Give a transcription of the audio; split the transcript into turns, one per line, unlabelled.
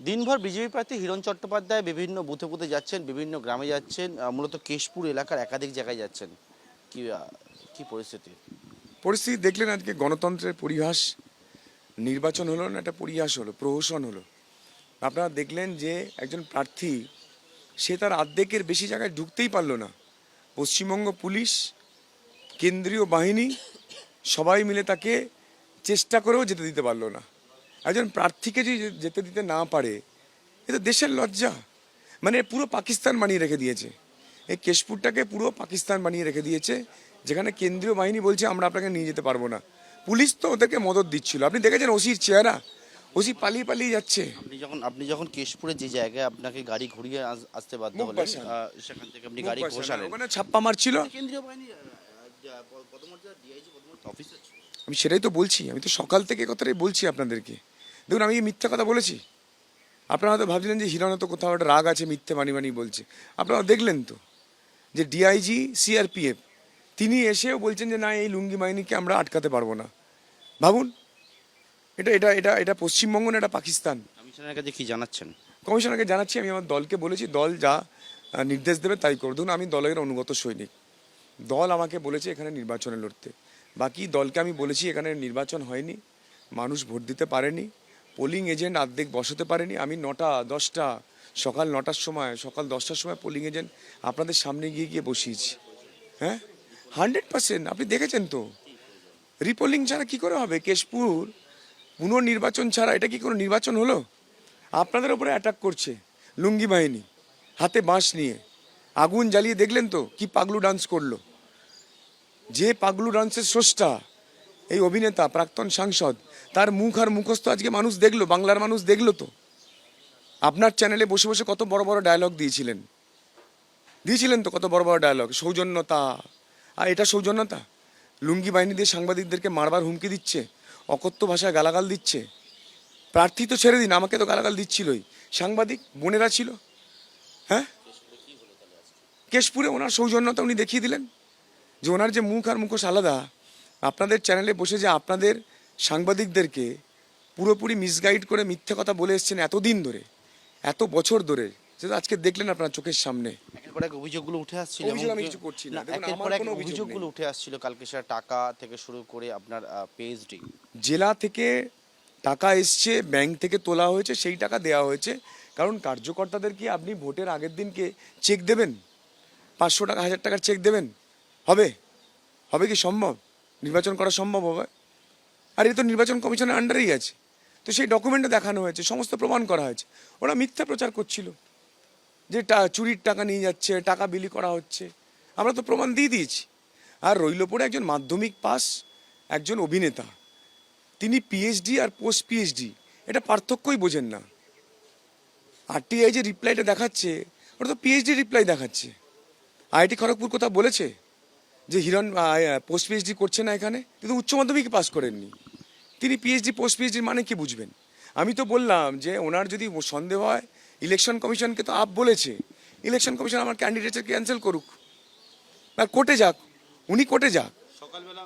দিনভর বিজেপি প্রার্থী হিরণ চট্টোপাধ্যায় বিভিন্ন বুথে বুথে যাচ্ছেন, বিভিন্ন গ্রামে যাচ্ছেন, মূলত কেশপুর এলাকার একাধিক জায়গায় যাচ্ছেন। কি কি পরিস্থিতি?
পরিস্থিতি দেখলেন আজকে গণতন্ত্রের পরিহাস। নির্বাচন হলো না, একটা পরিহাস হলো, প্রহসন হলো। আপনারা দেখলেন যে একজন প্রার্থী সে তার অর্ধেকের বেশি জায়গায় ঢুকতেই পারলো না। পশ্চিমবঙ্গ পুলিশ, কেন্দ্রীয় বাহিনী সবাই মিলে তাকে চেষ্টা করেও যেতে দিতে পারলো না। একজন প্রার্থীকে যদি যেতে দিতে না পারে, এ তো দেশের লজ্জা। মানে পুরো পাকিস্তান বানিয়ে রেখে দিয়েছে, এই কেশপুরটাকে পুরো পাকিস্তান বানিয়ে রেখে দিয়েছে, যেখানে কেন্দ্রীয় বাহিনী বলছে আমরা আপনাকে নিয়ে যেতে পারবো না। পুলিশ তো ওদেরকে মদত দিচ্ছিল। আপনি দেখেছেন ওসির চেহারা, ওসি পালিয়ে পালিয়ে যাচ্ছে।
আপনি যখন কেশপুরে যে জায়গায় আপনাকে গাড়ি ঘুরিয়ে আসতে বাধ্য হলেন, সেখান থেকে আপনি গাড়ি ঘোষালেন,
ওখানে ছাপ্পা মারছিল।
কেন্দ্রীয় বাহিনী ডিআইজি অফিসার ছিল।
আমি সেটাই তো বলছি, আমি তো সকাল থেকে কথাটাই বলছি আপনাদেরকে। দেখুন, আমি মিথ্যা কথা বলেছি? আপনারা হয়তো ভাবছিলেন যে হিরণ তো কোথাও একটা রাগ আছে, মিথ্যে মানি মানি বলছে। আপনারা দেখলেন তো যে ডিআইজি সিআরপিএফ তিনি এসেও বলছেন যে না, এই লুঙ্গি বাহিনীকে আমরা আটকাতে পারবো না। ভাবুন, এটা এটা এটা এটা পশ্চিমবঙ্গ না, এটা পাকিস্তান।
কমিশনের কাছে কি জানাচ্ছেন?
কমিশনারকে জানাচ্ছি, আমি আমার দলকে বলেছি দল যা নির্দেশ দেবে তাই করুন। দেখুন, আমি দলের অনুগত সৈনিক। দল আমাকে বলেছে এখানে নির্বাচনে লড়তে। বাকি দলকে আমি বলেছি এখানে নির্বাচন হয়নি, মানুষ ভোট দিতে পারেনি, পোলিং এজেন্ট অর্ধেক বসাতে পারেনি। আমি 9টা 10টা সকাল 9টার সময়, সকাল 10টার সময় পোলিং এজেন্ট আপনাদের সামনে গিয়ে গিয়ে বসিয়েছি। হ্যাঁ, 100%। আপনি দেখেছেন তো। রিপোলিং ছাড়া কি করে হবে? কেশপুর পুনর্নির্বাচন ছাড়া এটা কি কোনো নির্বাচন হলো? আপনাদের ওপরে অ্যাটাক করছে লুঙ্গি বাহিনী, হাতে বাঁশ নিয়ে আগুন জ্বালিয়ে। দেখলেন তো কি পাগলু ডান্স করলো। যে পাগলু ডান্সের স্রষ্টা এই অভিনেতা, প্রাক্তন সাংসদ, তার মুখ আর মুখস্থ আজকে মানুষ দেখলো, বাংলার মানুষ দেখলো তো। আপনার চ্যানেলে বসে বসে কত বড় বড় ডায়লগ দিয়েছিলেন তো, কত বড় বড় ডায়লগ, সৌজন্যতা। আর এটা সৌজন্যতা? লুঙ্গি বাহিনী দিয়ে সাংবাদিকদেরকে মারবার হুমকি দিচ্ছে, অকথ্য ভাষায় গালাগাল দিচ্ছে। প্রার্থী তো ছেড়ে দিন, আমাকে তো গালাগাল দিচ্ছিলই। সাংবাদিক বোনেরা ছিল। হ্যাঁ, কেশপুরে ওনার সৌজন্যতা উনি দেখিয়ে দিলেন, যে ওনার যে মুখ আর মুখোশ আলাদা। আপনাদের চ্যানেলে বসে যে আপনাদের সাংবাদিকদেরকে পুরোপুরি মিসগাইড করে মিথ্যে কথা বলে এসছেন এতদিন ধরে, এত বছর ধরে, সেটা আজকে দেখলেন আপনার চোখের সামনে।
একের পর এক অভিযোগগুলো উঠে আসছিল।
অভিযোগ আমি কিছু করছি না, দেখুন,
একের
আমার
পর এক
কোনো অভিযোগ নেই।
অভিযোগগুলো উঠে আসছিল কালকে, সেটা টাকা থেকে শুরু করে আপনার পিএইচডি।
জেলা থেকে টাকা এসছে, ব্যাংক থেকে তোলা হয়েছে, সেই টাকা দেওয়া হয়েছে। কারণ কার্যকর্তাদেরকে আপনি ভোটের আগের দিনকে চেক দেবেন, 500 টাকা 1000 টাকার চেক দেবেন? হবে? হবে কি সম্ভব? নির্বাচন করা সম্ভব হবে? আর এ তো নির্বাচন কমিশনের আন্ডারেই আছে। তো সেই ডকুমেন্টও দেখানো হয়েছে, সমস্ত প্রমাণ করা হয়েছে। ওরা মিথ্যা প্রচার করছিল যে চুরির টাকা নিয়ে যাচ্ছে, টাকা বিলি করা হচ্ছে। আমরা তো প্রমাণ দিয়ে দিয়েছি। আর রইল পড়ে একজন মাধ্যমিক পাস একজন অভিনেতা, তিনি পিএইচডি আর পোস্ট পিএইচডি এটা পার্থক্যই বোঝেন না। আরটিআই যে রিপ্লাইটা দেখাচ্ছে, ওটা তো পিএইচডি রিপ্লাই দেখাচ্ছে। আইআইটি খড়গপুর কোথাও বলেছে যে হিরণ পোস্ট পিএইচডি করছে না এখানে? কিন্তু উচ্চ মাধ্যমিক পাস করেননি তিনি, পিএইচডি পোস্ট পিএইচডির মানে কি বুঝবেন? আমি তো বললাম যে ওনার যদি সন্দেহ হয়, ইলেকশন কমিশনকে তো আপ বলেছে, ইলেকশন কমিশন আমার ক্যান্ডিডেটকে ক্যান্সেল করুক, আর কোর্টে যাক, উনি কোর্টে যাক।
সকালবেলা